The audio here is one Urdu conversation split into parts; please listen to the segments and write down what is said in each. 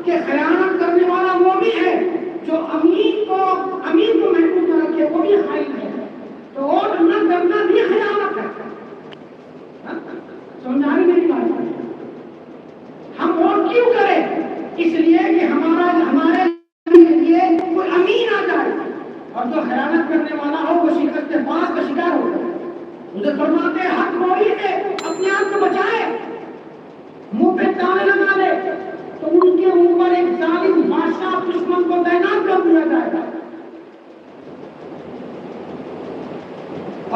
کہ خیانت کرنے والا وہ بھی ہے جو امین کو محفوظ نہ رکھے، وہ بھی خائن ہے. تو ووٹ نہ کرنا بھی خیانت ہے. سمجھ آ رہی میری بات؟ ہم ووٹ کیوں کریں؟ اس لیے کہ ہمارے لیے کوئی امین آ جائے، اور جو خیانت کرنے والا ہو وہ شکست پاس کا شکار ہو جائے. مجھے فرماتے ہیں حق موری سے اپنے آپ کو بچائے، منہ پہ تالے لگا لے تو ان کے اوپر ایک ظالم بادشاہ دشمن کو تعینات کر دیا جائے گا.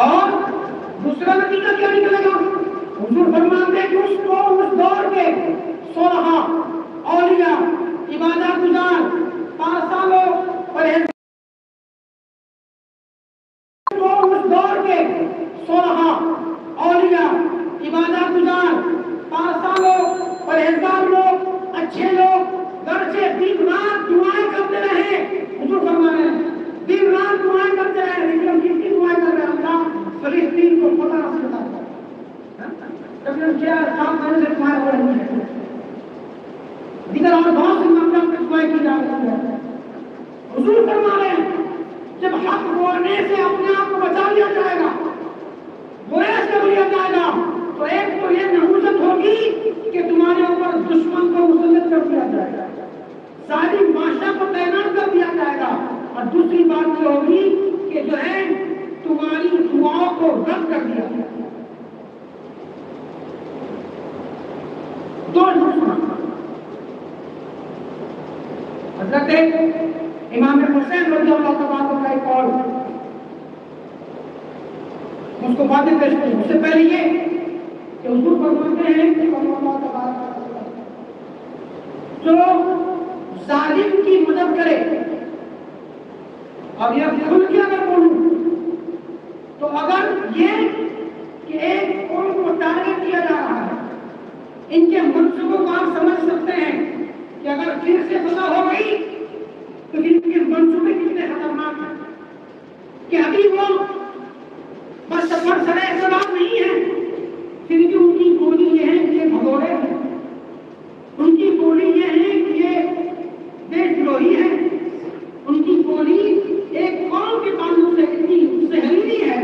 اور دوسرا نتیجہ کیا نکلے گا؟ حضور فرماتے ہیں کہ اس دور کے صلحاء، اولیاء، عبادت گزار، پارسا لوگ، پرہیزگار، اس دور کے صلحاء، اولیاء، عبادت گزار، پارسا لوگ، پرہیزگار لوگ، اچھے لوگ گرچہ دن رات دعائیں کرتے رہے. حضور فرما رہے ہیں دن رات دعائیں کرتے رہے، لیکن ہم کس کی دعائیں کر رہے ہیں؟ اللہ فلسطین کو فتح نصیب فرما. کبھی ہم کیا ساتھ مہینے سے دعائیں ہو رہی ہیں، دیگر اور بہت سی مملکت میں دعائیں کی جا رہی ہیں. حضور فرما رہے ہیں جب حق بولنے سے اپنے آپ کو بچا لیا جائے گا، برے سے لیا جائے گا، تو ایک تو یہ نحوست ہوگی کہ تمہارے اوپر دشمن کو مسلط کر دیا جائے گا، ظالم بادشاہ کو تعینات کر دیا جائے گا، اور دوسری بات یہ ہوگی کہ جو ہے تمہاری دعاؤں کو رد کر دیا جائے گا. دو نقصان. حضرت امام حسین رضی اللہ تعالیٰ کا ایک قول، اس کو باتیں پیش کریں. اس سے پہلے یہ کہ حضور فرماتے ہیں کہ جو ظالم کی مدد کرے، اور یہ کھل کے اگر بولوں تو اگر یہ کہ ایک قوم کو ٹارگٹ کیا جا رہا ہے، ان کے منصوبوں کو آپ سمجھ سکتے ہیں کہ اگر پھر سے فتح ہو گئی تو ان کے منصوبے کتنے خطرناک ہیں کہ ابھی وہ بس سفر سرے اختلاف نہیں ہے، پھر بھی ان کی گولی یہ ہے کہ یہ بھگوڑے ہیں، ان کی گولی یہ ہے کہ یہ دیش دروہی ہے، ان کی گولی ایک قوم کے تعلق سے اتنی زہریلی ہے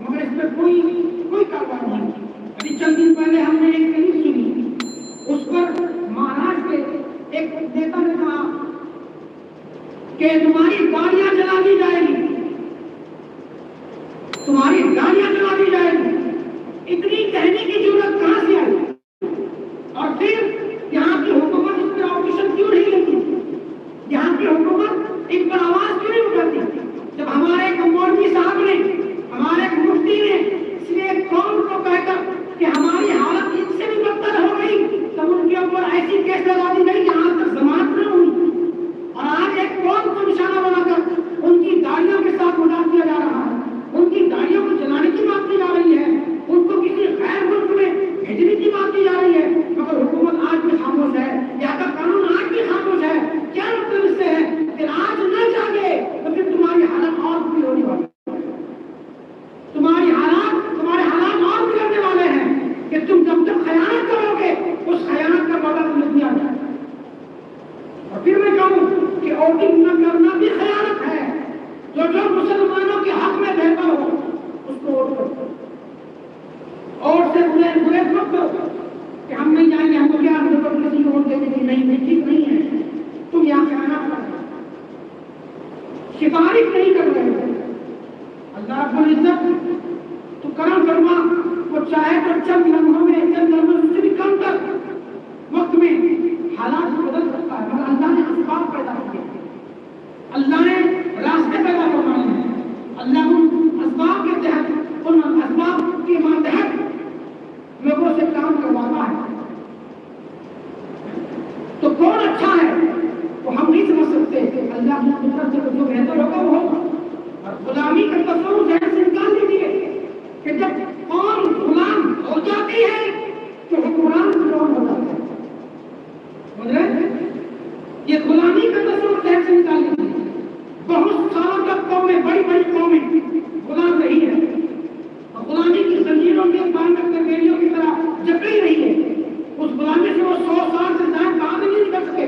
مگر اس میں کوئی کاروائی نہیں. ابھی چند دن پہلے ہم نے ایک کلپ سنی، اس پر مہاراشٹر کے ایک نیتا نے کہا کہ تمہاری گاڑیاں جلا دی جائے گی، تمہاری گاڑیاں جلا دی جائے گی. اتنی کہنے کی ضرورت کہاں سے آئی؟ اور پھر یہاں کی حکومت اس پر آپریشن کیوں نہیں لیتی؟ یہاں کی حکومت ان پر آواز کیوں نہیں اٹھاتی؟ جب ہمارے ایک مولوی صاحب نے، ہمارے ایک مفتی نے اس لیے ایک قوم کو کہہ کر کہ ہماری حالت ان سے بھی بدتر ہو گئی، تب ان کے اوپر ایسی کیس لگا دی گئی کہ آج تک ضمانت نہ ہوئی، اور آج ایک قوم کو نشانہ بنا کر ان کی گاڑیوں کے ساتھ مذاق کیا جا رہا ہے، ان کی گاڑیوں کو جلانے کی بات کی جا رہی ہے، ان کو کسی غیر ملک میں بھیجنے کی بات کی جا رہی ہے، مگر حکومت آج بھی خاموش ہے، یا کا قانون آج بھی خاموش ہے. کیا مطلب اس سے ہے کہ آج نہ جاگے تو پھر تمہاری حالت اور بھی ہونے والی ہے، تمہارے حالات اور بگڑنے والے ہیں کہ تم جب خیانت کرو گے اس خیانت کا بدلہ تمہیں دیا جائے. اور پھر میں کہوں کہ ووٹنگ نہ کرنا بھی خیانت ہے. جو مسلمانوں کے حق میں بہتر ہو اس کو ووٹ کرو، اور سے برے مت کرو کہ ہم نہیں جائیں گے، ہم کو کیا کسی کو ووٹ دینے کی نہیں، ٹھیک نہیں ہے. تم یہاں خیانت کر رہے ہو، سفارش نہیں کر رہے ہو. اللہ رب العزت تو کرم فرما، وہ چاہے تو چند لمحوں میں، چند لمحوں سے بھی کم تک وقت میں حالات بدل سکتا ہے، مگر اللہ نے اسباب پیدا کیے، اللہ نے راستے پیدا کروانے ہیں. اللہ ان اسباب کے تحت، ان اسباب کے ماتحت لوگوں سے کام کرواتا ہے. تو کون اچھا ہے وہ ہم نہیں سمجھ سکتے، اللہ کی طرف سے جو بہتر ہوگا وہ ہوگا. اور غلامی کا تصور ذہن سے نکال دیجیے کہ جب قوم غلام ہو جاتی ہے تو حکمران غلام ہو جاتا ہے. یہ غلامی کا تصور ذہن سے نکال دیجیے. بہت سالوں تک قومیں، بڑی بڑی قومیں غلام رہی ہے، اور غلامی کی زنجیروں کے باندھ کر بیڑیوں کی طرح جکڑی رہی ہے. اس غلامی سے وہ 100 سال سے زائد باہر نہیں نکل سکے.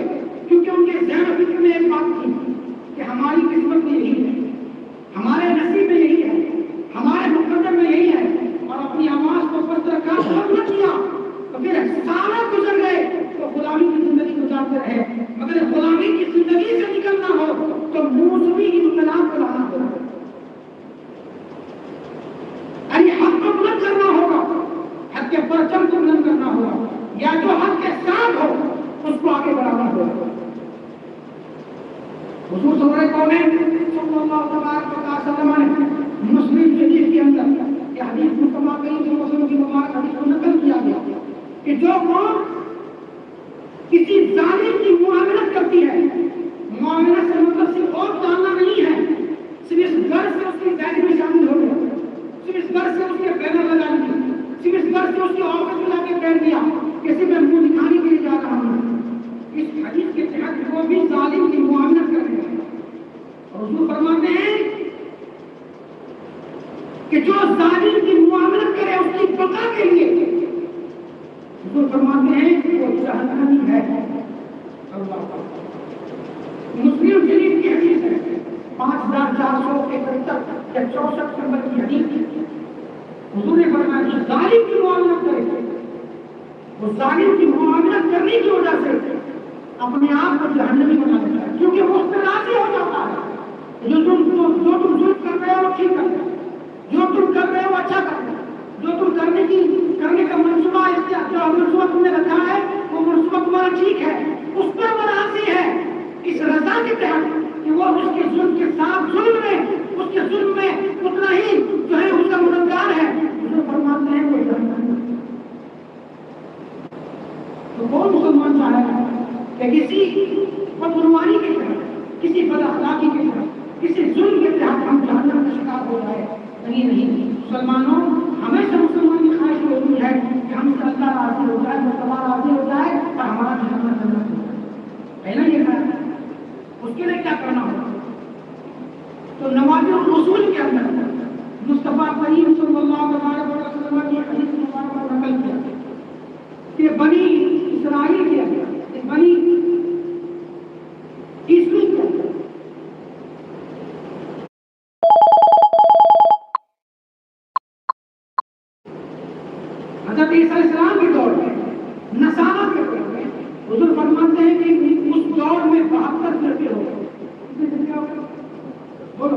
تو موسمی انقلاب کو لانا ہوگا، ارے حق کو بلند کرنا ہوگا، حق کے پرچم کو بلند کرنا ہوگا، یا جو حق کے ساتھ ہو اس کو آگے بڑھانا ہوگا۔ حضور صلی اللہ علیہ وسلم نے مسلم شریف کے اندر یہ حدیث مصطفیٰ کریم صلی اللہ علیہ وسلم کی مبارک حدیث کو نقل کیا گیا کہ جو قوم کسی ظالم کی معاملت کرتی ہے، معاملت سے مطلب صرف اور ڈالنا نہیں ہے، صرف اس گھر سے اس کی ذہن میں شامل ہو گیا، صرف اس گھر سے اس کے بینر لگا دیا، صرف اس گھر سے اس کے آفس میں لا کے بیٹھ دیا کہ صرف میں منہ دکھانے کے لیے جا رہا ہوں، اس حدیث کے تحت وہ بھی ظالم کی معاملت کر رہے ہیں۔ اور حضور فرماتے ہیں کہ جو ظالم کی معاملت کرے اس کی بقا کے لیے، حضور فرماتے ہیں کہ وہ جہنمی ہے۔ مسلم شریف کی حدیث ہے 5471 یا 64 نمبر کی حدیث، حضور نے فرمایا کہ ظالم کی معاملت کرے، وہ ظالم کی معاملت کرنے کی وجہ سے اپنے آپ کو جہنمی بنا لیتا ہے، کیونکہ وہ اس پر راضی ہو جاتا ہے جو تم ظلم کر رہے ہو ٹھیک کر رہے ہو، جو تم کر رہے ہو اچھا کر رہے ہو، جو تم کرنے کا منصوبہ جو منصوبہ تم نے رکھا ہے وہ منصوبہ تمہارا ٹھیک ہے، اس پر وہ راضی ہے اس رضا کے تحت کہ وہ اس کے ظلم کے ساتھ ظلم میں، اس کے ظلم میں اتنا ہی جو ہے اس کا مددگار ہے۔ حضور فرماتے ہیں وہ جہنم۔ تو کون مسلمان چاہے گا کہ کسی بدعنوانی کے تحت، کسی بد اخلاقی کے تحت، کسی ظلم کے تحت ہم جہنم کا شکار ہو جائے؟ نہیں، مسلمانوں ہمیشہ مسلمان کی خواہش ہوتی ہے کہ ہم سے اللہ راضی ہو جائے، مصطفیٰ راضی ہو جائے اور ہمارا جہنم جنت ہو جائے، ہے نا؟ یہ ہے اس کے لیے کیا کرنا ہوگا؟ تو نوازل الرسول کے اندر مصطفیٰ کریم صلی اللہ علیہ وسلم کی حدیث مبارکہ نقل کیا کہ بنی اسرائیل کے اندر، بنی عیسوی کے اندر حضرت عیسیٰ علیہ السلام کے دور میں، نصارہ کے دور میں، حضور فرماتے ہیں کہ اس دور میں 72 فرقے ہو گئے۔ بولو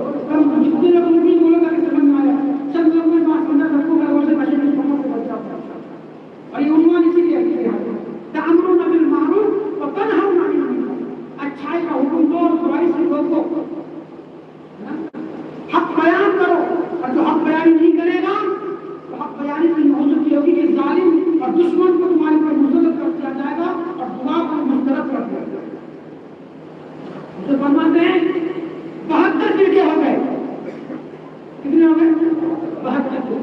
جتنے لوگ نہیں بولو گا کہ سمجھ میں آیا، سب لوگوں نے بات سمجھا، سب کو گھروں سے بچے نہیں پڑھوں سے بچہ اور یہ عنوان اسی لیے کیا ہے تأمرون بالمعروف وتنہون عن المنکر، اچھائی کا حکم دو اور برائی سے روکو، حق بیان کرو، اور جو حق بیان نہیں کرے گا تو حق بیانی کی موجود کی ہوگی کہ ظالم اور دشمن کو تمہارے پر مسلط کر دیا جائے گا اور دعا کو مسترد کر دیا جائے گا۔ اسے فرماتے ہیں 72 فرقے ہو گئے، کتنے ہو گئے؟ 72۔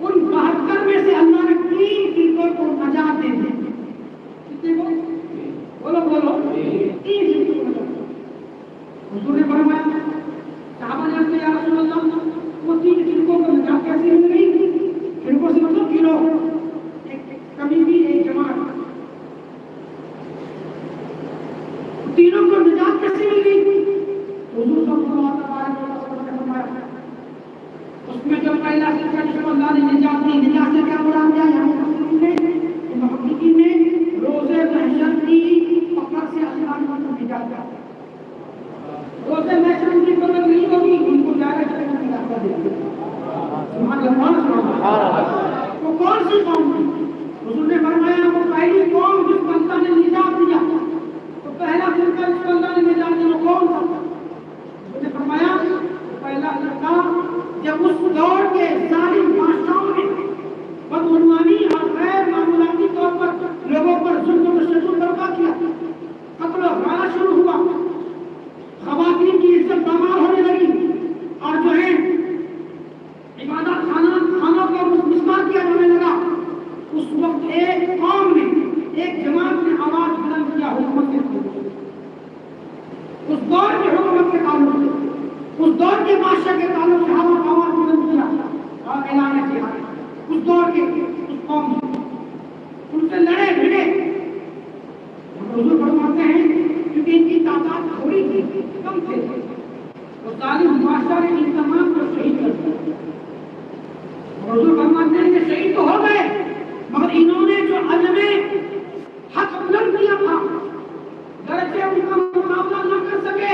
ان 72 میں سے اللہ نے 3 فرقوں کو نجات دے دی۔ کتنے کو؟ بولو 3 فرقوں کو نجات۔ حضور نے فرمایا، صحابہ نے کہا یا رسول اللہ وہ 3 فرقوں کو نجات کیسے مل گئی؟ فرقوں سے مطلب کلو، ایک کمیٹی، ایک جماعت، تینوں کو نجات کیسے مل گئی؟ حضور صلی اللہ علیہ وسلم نے فرمایا اس میں جو پہلا فرقہ جس کو اللہ نے نجات دی، نجات سے کیا مراد دیا؟ یعنی محققین نے روزے محشر کی پکڑ سے اللہ نے ان کو نجات دیا۔ روزے محشر ان کی پکڑ نہیں ہوگی، ان کو جا کر جنت میں داخلہ دے دیا۔ سبحان اللہ۔ وہ کون سی قوم تھی؟ حضور نے فرمایا وہ پہلی قوم جس کو اللہ نے نجات دیا، تو پہلا فرقہ جس کو اللہ نے نجات دیا وہ کون تھا؟ حضور نے فرمایا پہلا فرقہ جب اس دور کے ظالم بادشاہوں نے بدعنوانی اور غیر معمولاتی طور پر لوگوں پر ظلم و تشدد برپا کیا، قتل و غارت شروع ہوا، خواتین کی عزت پامال ہونے لگی، اور جو ہے عبادت خانوں کو مسمار کیا جانے لگا، اس وقت ایک قوم نے، ایک جماعت نے آواز بلند کیا حکومت کے خلاف، اس دور کے حکومت کے تعلق سے، اس دور کے بادشاہ کے تعلق سے ہم آواز بلند کیا اور اعلان جہاد، اس دور کے اس قوم ان سے لڑے بھیڑے۔ حضور فرماتے ہیں کیونکہ ان کی تعداد تھوڑی تھی، کم تھے، وہ ظالم بادشاہ نے ان تمام کو شہید کر دیا۔ حضور فرماتے ہیں کہ شہید تو ہو گئے مگر انہوں نے جو علم حق بلند کیا تھا، گرچہ ان کا مقابلہ نہ کر سکے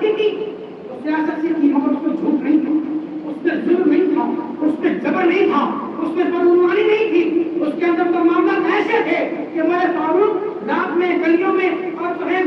سیاست کی تو سیاست سے کی مگر اس میں جھوٹ نہیں تھا، اس میں ظلم نہیں تھا، اس میں جبر نہیں تھا، اس میں بدعنوانی نہیں تھی، اس کے اندر تو معاملات ایسے تھے کہ عمر فاروق رات میں گلیوں میں اور جو ہے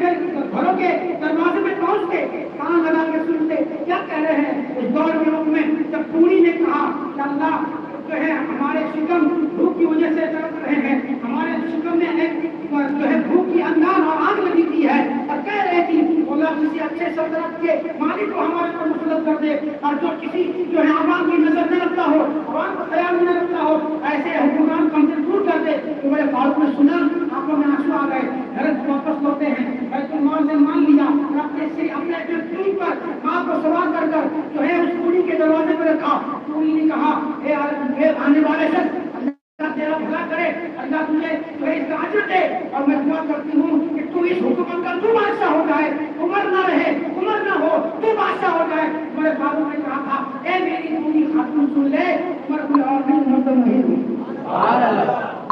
گھروں کے دروازے میں پہنچ کے کان لگا کے سنتے کیا کہہ رہے ہیں اس دور کے وقت میں، جب پوری نے کہا کہ اللہ جو ہے ہمارے شکم بھوک کی وجہ سے تڑپ رہے ہیں، ہمارے شکم میں ایک جو ہے بھوک کی انگار اور آگ لگی ہوئی ہے، اور کہہ رہی تھی اللہ کسی اچھے سلطنت کے مالک کو ہمارے پر مسلط کر دے، اور جو کسی جو ہے عوام کی نظر نہ رکھتا ہو، عوام کو خیال نہ رکھتا ہو، ایسے حکمران کو ہم سے دور کر دے۔ عمر فاروق نے سنا، آنکھوں میں آنسو آ گئے، حضرت واپس لوٹے ہیں، بیت المال سے مان لیا اور اپنے پیٹ پر ماں کو سوار کر کر جو ہے اس پوری کے دروازے پر رکھا۔ پوری نے کہا اے آنے والے شخص، اللہ تیرا بھلا کرے، اللہ تجھے جو ہے اس کا اجر دے، اور میں دعا کرتی ہوں کہ تو اس حکومت کا تو بادشاہ ہو جائے، عمر نہ رہے، عمر نہ ہو، تو بادشاہ ہو جائے۔ عمر فاروق نے کہا تھا اے میری پوری خاتون سن لے، عمر کوئی اور نہیں، عمر تو نہیں ہوئی۔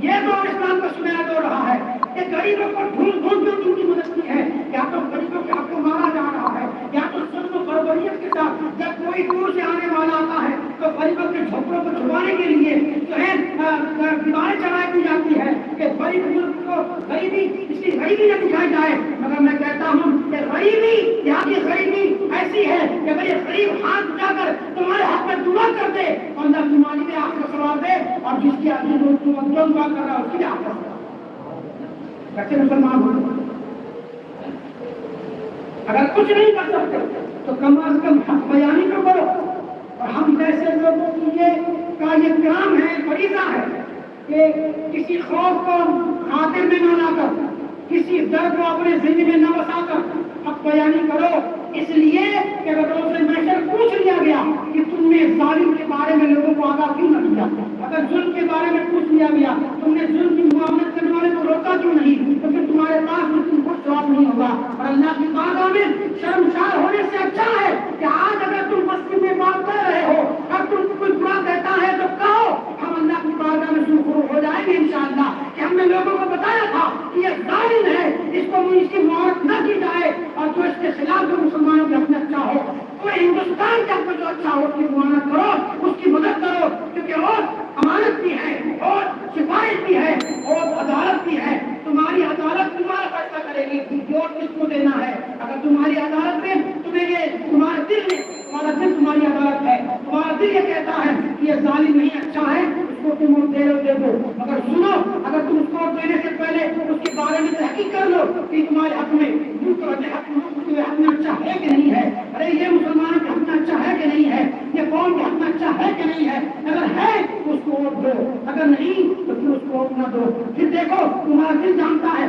یہ تو اسلام کا سنایا دو رہا ہے کہ غریبوں کو ڈھونڈ ڈھونڈ کر ان کی مدد کی ہے، یا تو غریبوں کے حق کو مارا جا رہا ہے، یا تو ظلم و بربریت کے ساتھ جب کوئی دور سے آنے والا آتا ہے تو غریبوں کے جھوپڑوں کو چھپانے کے لیے جو ہے دیواریں چڑھائی دی جاتی ہے کہ غریب ملک کو غریبی اس کی غریبی نہ دکھائی جائے۔ مگر میں کہتا ہوں کہ غریبی یہاں کی غریبی ایسی ہے کہ اگر یہ غریب ہاتھ اٹھا کر تمہارے حق میں دعا کر دے تو اللہ تمہاری بھی آنکھ کا سوال دے، اور جس کی آنکھ جو دعا کر رہا ہے اس کی آنکھ کا سوال۔ کیسے مسلمان ہو؟ اگر کچھ نہیں کر سکتے تو کم از کم حق بیانی تو کرو، اور ہم جیسے لوگوں کی یہ کام ہے، فریضہ ہے کہ کسی خوف کو خاطر میں نہ لا کر، کسی ڈر کو اپنے ذہن میں نہ بسا کر حق بیانی کرو، اس لیے کہ اگر روز محشر پوچھ لیا گیا کہ تم نے ظالم کے بارے میں لوگوں کو آگاہ کیوں نہ کیا، اگر ظلم کے بارے میں پوچھ لیا گیا تم نے ظلم کی معاملت کرنے والے کو روکا کیوں نہیں، تو پھر تمہارے پاس اس کی کچھ جواب نہیں ہوگا۔ اور اللہ کی بارگاہ میں شرمسار ہونے سے اچھا ہے کہ آج اگر تم مسجد میں بات کر رہے ہو اور تم کوئی برا کہتا ہے تو کہو، ہم اللہ کی بارگاہ میں سرخرو ہو جائیں گے انشاءاللہ کہ ہم نے لوگوں کو بتایا تھا کہ یہ ظالم ہے، اس کی معاونت نہ کی جائے، اور جو اس کے خلاف جو مسلمانوں کے اپنے اچھا ہو، کوئی ہندوستان کے اپنے جو اچھا ہو اس کی معاونت کرو، اس کی مدد کرو، کیونکہ اور امانت بھی ہے، اور سفارش بھی ہے، اور عدالت بھی ہے۔ تمہاری عدالت تمہارا فیصلہ کرے گی ووٹ کس کو دینا ہے۔ اگر تمہاری عدالت میں تمہیں یہ تمہارے دل میں، تمہارا دل تمہاری عدالت ہے، تمہارا دل یہ کہتا ہے کہ یہ ظالم نہیں اچھا ہے، اس کو تم ووٹ دے دو، مگر سنو، اگر تم اس کو ووٹ دینے سے پہلے اس کے بارے میں تحقیق کر لو کہ تمہارے حق میں حق میں اچھا ہے کہ نہیں ہے، ارے یہ مسلمانوں کے حق میں اچھا ہے کہ نہیں ہے، یہ قوم کے حق میں اچھا ہے کہ نہیں ہے، اگر ہے تو اس کو ووٹ دو، اگر نہیں تو پھر اس کو ووٹ نہ دو۔ پھر دیکھو تمہارا دل جانتا ہے،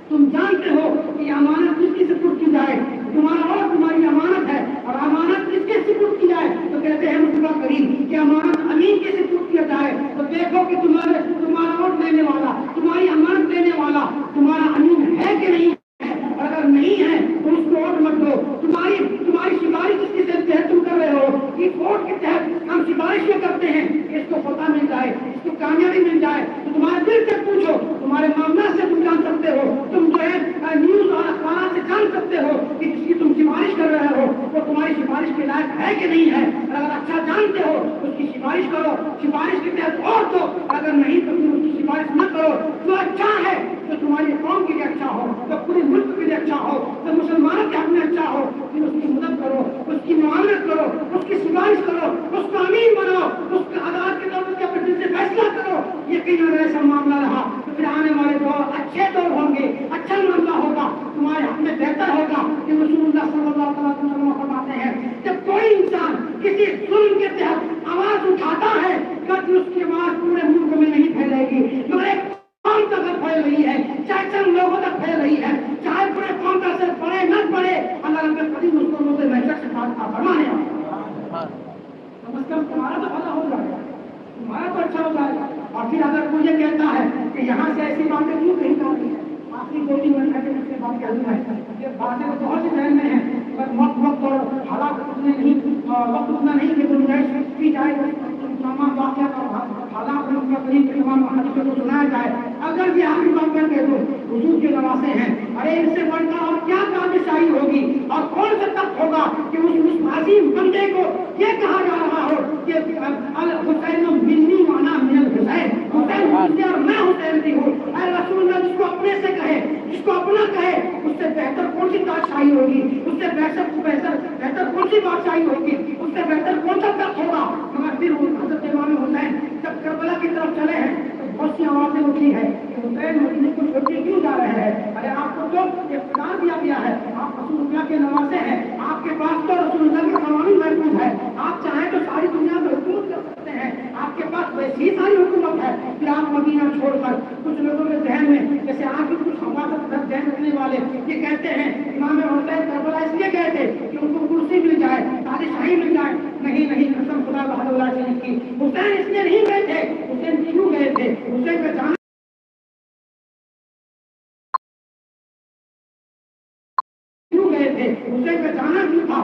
تم جانتے ہو کہ امانت کس کی سپرد کی جائے، تمہارا ووٹ تمہاری امانت ہے، اور امانت کس کے سپرد کی جائے تو کہتے ہیں مصطفیٰ کریم کہ امانت امین کے سپرد کیا جائے۔ تو دیکھو کہ تمہارا ووٹ لینے والا، تمہاری امانت لینے والا تمہارا امین ہے کہ نہیں ہے، اور اگر نہیں ہے تو اس کو ووٹ مت دو۔ تمہاری سفارش جس کے تحت تم کر رہے ہو، اس ووٹ کے تحت ہم سفارش یہ کرتے ہیں کہ اس کو فتح مل جائے، اس کو کامیابی مل جائے، تو تمہارے دل سے پوچھو، تمہارے معاملات سے تم جان سکتے ہو، تم جو ہے نیوز اور اخبارات سے جان سکتے ہو کہ جس کی تم سفارش کر رہے ہو وہ تمہاری سفارش کے لائق ہے کہ نہیں ہے، اور اگر اچھا جانتے ہو اس کی سفارش کرو، سفارش کے تحت اور دو، اگر نہیں تو پھر اس کی سفارش نہ کرو۔ جو اچھا ہے، جو تمہاری قوم کے لیے اچھا ہو، جو پورے ملک کے لیے اچھا ہو، جو مسلمانوں کے حق میں اچھا ہو، پھر اس کی مدد کرو، اس کی معاملت کرو، اس کی سفارش کرو، اس کو امین بناؤ، اس کے عدالت کے طور پر اپنے دل سے فیصلہ کرو۔ یقیناً ایسا معاملہ رہا تو پھر آنے والے دور اچھے دور ہوں گے، اچھا معاملہ ہوگا، تمہارے حق میں بہتر ہوگا۔ کہ رسول اللہ صلی اللہ علیہ وسلم فرماتے ہیں جب کوئی انسان کسی ظلم کے تحت آواز اٹھاتا ہے کہ اس کی آواز پورے ملک میں نہیں پھیلے گی، جو ایک قوم تک پھیل رہی ہے، چاہے چند لوگوں تک پھیل رہی ہے، چاہے پورے قوم کا اثر پڑے نہ پڑے، اللہ رب العالمین مسلمانوں سے محشر سے بات فرمائے کم از کم تمہارا تو بھلا ہو جائے گا، تمہارا تو اچھا ہو جائے گا۔ اور پھر اگر کوئی یہ کہتا ہے کہ یہاں سے ایسی باتیں کیوں کہی جا رہی ہے، آخری 2-3 منٹ ہے کہ اس سے بات کہہ دوں ہے، یہ باتیں تو بہت سی ذہن میں ہیں، مگر وقت اور حالات اتنے نہیں، وقت اتنا نہیں کہ گنجائش کی جائے، تمام واقعات اور حالات میں قریب کے تمام حدیثوں کو سنایا جائے۔ اگر بھی آخری بات کر کے تو حضور کے نواسے ہیں، ارے اس سے بڑھ کر اور کیا بادشاہی ہوگی، اور کون سا تخت ہوگا کہ اس عظیم بندے کو یہ کہا جا رہا ہو کہ حسین منی وانا من الحسین، حسین مجھ سے اور میں حسین کی ہوں۔ اے رسول اللہ، جس کو اپنے سے کہے، جس کو اپنا کہے، اس سے بہتر کون سی بادشاہی ہوگی، اس سے بہتر کون سی بادشاہی ہوگی، اس سے بہتر کون سا تخت ہوگا۔ مگر پھر حضرت امام حسین جب کربلا کی طرف چلے ہیں تو بہت سی آوازیں اٹھی ہے کہ حسین مدینے کو چھوڑ کے کیوں جا رہے ہیں؟ ارے آپ کو تو اقتدار دیا گیا ہے، آپ رسول اللہ کے نواسے ہیں، آپ کے پاس تو رسول اللہ کے قوانین محفوظ ہے، آپ چاہیں تو ساری دنیا میں حکومت کر سکتے ہیں، آپ کے پاس ویسی ساری حکومت ہے، پھر آپ مدینہ چھوڑ کر کچھ لوگوں کے ذہن میں جیسے آپ کی کچھ حماقت ذہن رکھنے والے یہ کہتے ہیں امام حسین کربلا اس لیے گئے تھے کہ ان کو کرسی مل جائے، بادشاہی مل جائے۔ نہیں، قسم خدا وحدہ لا شریک کی، حسین اس لیے نہیں گئے تھے۔ حسین کیوں گئے تھے؟ حسین کا جانا کیوں گئے تھے؟ حسین کا جانا کیوں تھا؟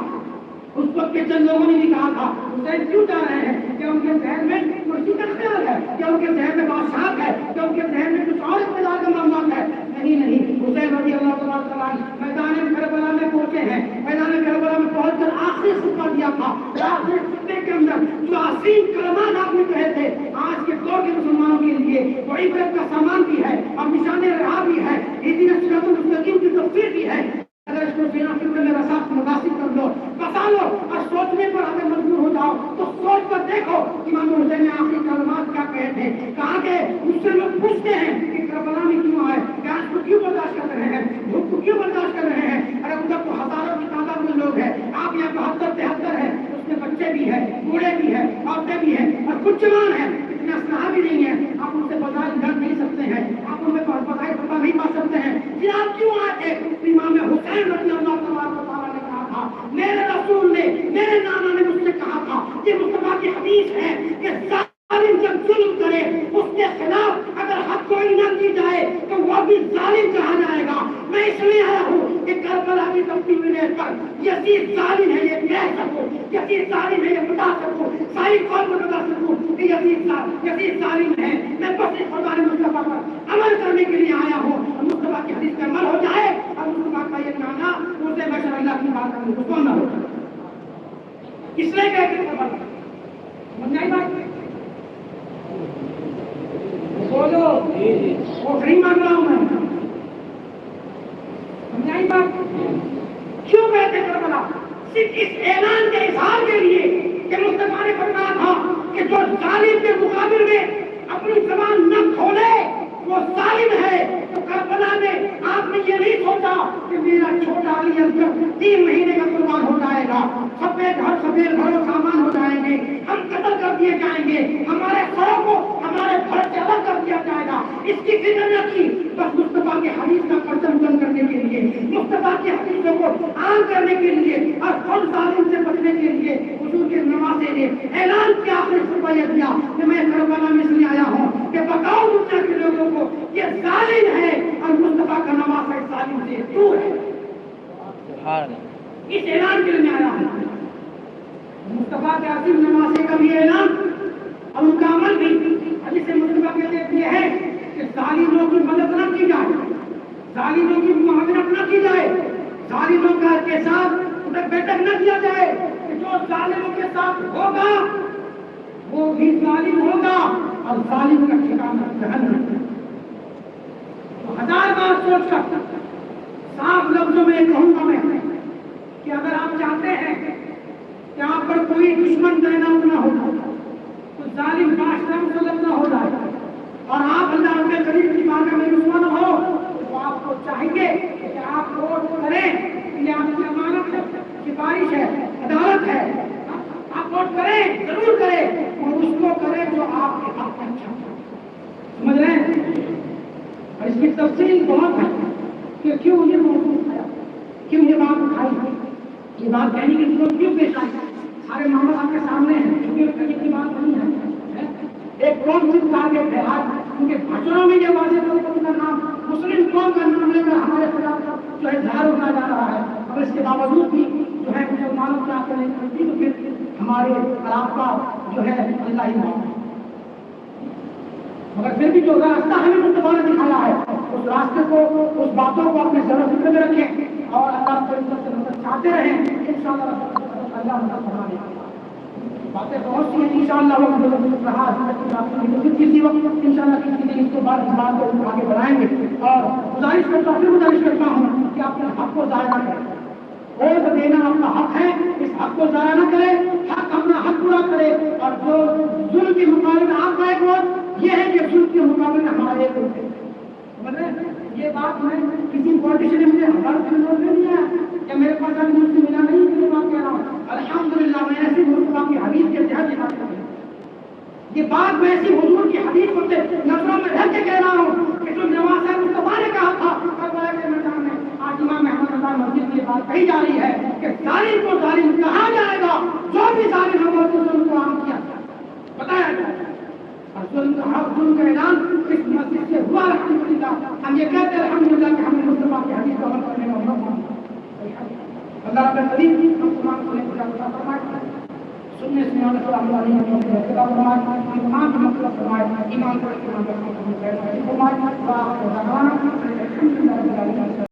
اس وقت کے چند لوگوں نے بھی کہا تھا حسین کیوں جا رہے ہیں؟ کیا ان کے ذہن میں کرسی کا خیال ہے؟ کیا ان کے ذہن میں بادشاہت ہے؟ کیا ان کے ذہن میں کچھ اور اقتدار کا معاملات ہے؟ نہیں، حسین رضی اللہ تعالیٰ میدان کربلا میں پہنچے ہیں۔ میدان کربلا میں پہنچ کر آخری خطبہ دیا تھا۔ آخری خطبے کے اندر جو عظیم کلمات آپ نے کہے تھے، آج کے دور کے مسلمانوں کے لیے وہ عبرت کا سامان بھی ہے اور نشان راہ بھی ہے، اہدنا الصراط المستقیم کی تفسیر بھی ہے۔ اگر اس کو سینا فکر میں رساخ مناسب کر دو، بسا لو اور سوچنے پر اگر مجبور ہو جاؤ تو سوچ کر دیکھو امام حسین نے آخری کلمات کیا کہے تھے۔ کہا کہ مجھ سے لوگ پوچھتے ہیں کہ کربلا میں کیوں آئے، پیاس کو کیوں برداشت کر رہے ہیں، بھوک کو کیوں برداشت کر رہے ہیں؟ ارے ادھر تو ہزاروں کی تعداد میں لوگ ہیں، آپ یہاں 72-73 ہیں، اس میں بچے بھی ہیں، بوڑھے بھی ہیں، عورتیں بھی ہیں اور کچھ جوان ہیں، اتنے اسلحہ بھی نہیں ہے، آپ ان سے بظاہر لڑ نہیں سکتے ہیں، آپ ان میں بظاہر فتح نہیں پا سکتے ہیں۔ پھر آپ کیوں آئے تھے؟ امام حسین رضی اللہ تعالیٰ نے کہا تھا، میرے رسول نے، میرے نانا نے مجھ سے کہا تھا، یہ مصطفیٰ کی حدیث ہے کہ ظالم جب ظلم کرے اس کے خلاف اگر حق کوئی نہ کی جائے تو وہ بھی ظالم کہا جائے گا۔ میں اس لیے آیا ہوں کہ کربلا کی تفصیل پر یزید ظالم ہے یہ کہہ سکوں، یزید ظالم ہے یہ بتا سکوں، ساری قوم کو بتا سکوں کہ یزید ظالم ہے۔ میں بس اس فرمان مصطفیٰ پر عمل کرنے کے لیے آیا ہوں، مصطفیٰ کی حدیث پر عمل ہو جائے اور مصطفیٰ کا یہ نانا اسے بشر اللہ کی بات کرنے کو کون نہ ہو جائے۔ اس لیے کہتے ہیں سمجھ آئی بات؟ بولو، وہ نہیں مان رہا ہوں میں، سمجھ آئی بات؟ کیوں کہتے ہیں کربلا؟ صرف اس اعلان کے اظہار کے لیے کہ مصطفیٰ نے فرمایا تھا کہ جو ظالم کے مقابل میں اپنی زبان نہ کھولے وہ ظالم ہے۔ تو کربلا میں آپ نے یہ نہیں سوچا کہ میرا چھوٹا علی اصغر 3 مہینے کا قربان ہو جائے گا، سفید گھر و سامان ہو جائیں گے، ہم قتل کر دیے جائیں گے، ہمارے سروں کو ہمارے گھر سے الگ کر دیا جائے گا، اس کی فکر نہ کی۔ بس مصطفیٰ کی حدیث کا پرچم بلند کرنے کے لیے، مصطفیٰ کی حدیثوں کو عام کرنے کے لیے اور خود ظالم سے بچنے کے لیے حضور کے نواسے نے اعلان کیا، آخری خطبہ یہ دیا کہ میں کربلا میں اس لیے آیا ہوں کہ بتاؤ دنیا کے لوگوں کو یہ ظالم ہے اور مصطفیٰ کا نواسہ اس ظالم سے دور ہے۔ اس اعلان کے لیے آیا ہوں۔ مصطفیٰ کے عظیم نواسے کا بھی اعلان اور ان کا عمل بھی حدیث مصطفیٰ کہتے ہیں کہ ظالموں کی مدد نہ کی جائے، ظالموں کی معاونت نہ کی جائے، ظالموں کے ساتھ بیٹھک نہ کیا جائے، کہ جو ظالموں کے ساتھ ہوگا وہ بھی ظالم ہوگا اور ظالم کا ٹھکانہ جہنم۔ تو 1000 بار سوچ کر صاف لفظوں میں کہوں گا میں کہ اگر آپ چاہتے ہیں کہ آپ پر کوئی دشمن تعینات نہ ہو تو ظالم کا آشرا مسلط نہ ہو جائے اور آپ اللہ کے قریب کی بارگاہ میں دشمن ہو تو آپ کو چاہیے کہ آپ ووٹ کریں، یہ آپ کی امانت ہے، سفارش ہے، عدالت ہے، آپ ووٹ کریں، ضرور کریں اور اس کو کریں جو آپ کے حق میں اچھا ہے۔ سمجھ رہے ہیں؟ اور اس کی تفصیل بہت ہے کہ کیوں یہ موضوع ہے، کیوں یہ بات اٹھائی، یہ بات کہنے کی ضرورت کیوں پیش آئی۔ سارے معاملات آپ کے سامنے ہیں، چونکہ کہیں کی بات نہیں ہے، ایک قوم سے ٹارگیٹ ہے آج ان کے بھاشنوں میں یہ واضح طور پر ان کا نام مسلم قوم کا نام لے کر ہمارے خلاف جو ہے اظہار ہوتا جا رہا ہے، اور اس کے باوجود بھی جو ہے مسلمانوں کے آتے ہیں تو پھر ہمارے خلاف کا جو ہے اللہ ہی معاف ہے۔ مگر پھر بھی جو راستہ ہمیں مصطفیٰ نے دکھایا ہے اس راستے کو، اس باتوں کو اپنے ذرا فکر میں رکھیں اور اللہ کو عزت سے مدد چاہتے رہیں انشاءاللہ اللہ مدد فرمائے گا. باتیں بہت سی ہیں انشاءاللہ وقت رہا کسی وقت انشاءاللہ کسی دن اس کے بعد اس بات کو آگے بڑھائیں گے. اور گزارش کرتا ہوں کہ اپنے حق کو ضائع نہ کریں. ووٹ دینا اپنا حق ہے, اس حق کو ضائع نہ کرے, حق اپنا حق پورا کرے. اور جو ظلم کے مقابلے میں آپ کا ایک ووٹ یہ ہے کہ ظلم کے مقابلے میں ہمارا ایک ووٹ ہے. یہ بات میں کسی پولیٹیشین نے مجھے ہزار نوٹ نہیں دیا کہ میرے پاس ابھی مجھ سے ملا نہیں, یہ بات کہہ رہا ہوں. الحمدللہ میں ایسی مصطفیٰ کی حدیث کے تحت یہ بات کر رہا ہوں. یہ بات میں ایسی حضور کی حدیث کو نظروں میں رکھ کے کہہ رہا ہوں کہ جو نواز صاحب مصطفیٰ نے کہا تھا کربلا کے میدان میں, آج امام احمد رضا مسجد میں یہ بات کہی جا رہی ہے کہ ظالم کو ظالم کہا جائے گا, جو بھی ظالم ہم اس ظلم کو عام کیا بتایا جائے گا. ظلم کا اعلان اس مسجد سے ہوا الحمدللہ. ہم یہ کہتے ہیں الحمدللہ کہ ہم نے مصطفیٰ کی حدیث کو عمل کرنے کا موقع ملا. اللہ رب العالمین ہم تمام کو عطا فرمائے, سننے سنانے کو اللہ علیہ وسلم فرمائے, ایمان کا مطلب فرمائے, ایمان کو فرمائے.